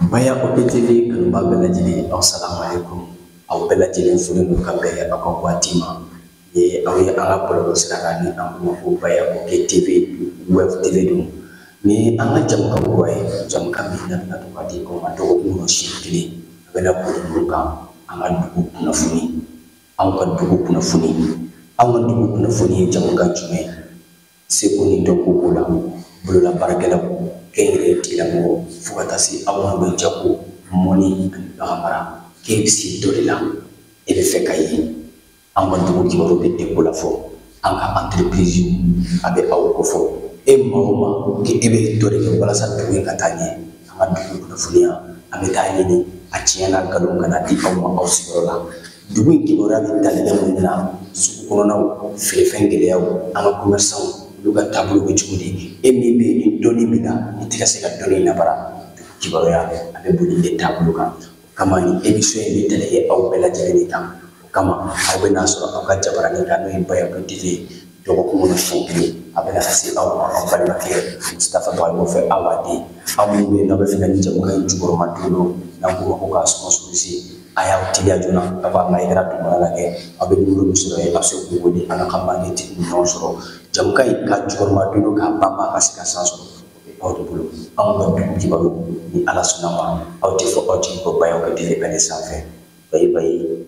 Baya OPTV kanuba bɛɛ lajɛlen assalamu alaikum aw bɛɛ lajɛlen foli n'u ka bɛn aw ka waati ma ye aw ye an ka bɔlɔlɔ sira kan ni an kuma fɔ Baya OPTV web TV don ni an ka jamukan kura ye jamukan min na to ka di aw ma dɔgɔkun kɔnɔ siɲɛ kelen a bɛna boli minnu kan an ka dugu kunnafoni anw ka dugu kunnafoni anw ka dugu kunnafoni ye jamukan jumɛn seko ni dɔnko b'o la bolola baarakɛlaw kɛnyɛrɛye tigilamɔgɔ fo ka taa se aw ma bɛ jago mɔni ani baganmara k'e bɛ se dɔ de la e bɛ fɛ ka ye an ka dugu kibaru bɛ e ko la fɔ an ka entreprise a bɛ aw ko fɔ e maa o maa k'e bɛ dɔ de kɛ walasa dugu in ka taa ɲɛ an ka dugu kunnafoniya an bɛ taa ɲini a tiɲɛ n'a nkalon kana di aw ma aw sigiyɔrɔ la dugu in kibaruya bɛ tali daminɛ na sugu kɔnɔnaw feerefɛn gɛlɛyaw an ka commerçants olu ka taabolo bɛ cogo di e min bɛ yen ni dɔnni b'i la i tɛ ka se ka dɔnni labara kibaruya a bɛ boli e taabolo kan o kama ni émission in bɛ tɛnɛ aw bɛɛ lajɛlen de kan o kama aw bɛ n'a sɔrɔ aw ka jabaranin kan n'o ye Baya OPTV dɔgɔkun kɔnɔ siɲɛ kelen a bɛ na se aw ma aw balimakɛ Mustafa Bagayogo fɛ aw b'a di aw minnu bɛ yen n'aw bɛ fɛ ka nin jamukan in jukɔrɔma don n'an ko ma ko k'a sponsoriser a y'aw teliya joona a b'a ma i kɛra dugumana la kɛ aw bɛ numero min sɔrɔ yen a bɛ se k'u wele an ka marketing ɲɔgɔn sɔrɔ jamukan in ka jukɔrɔma don k'a ban ka se ka san sɔrɔ aw de bolo anw ka dugu kibaru ni ala sɔnna ma aw tɛ fɔ aw tigi ko Baya OPTV ale sanfɛ bayi bayi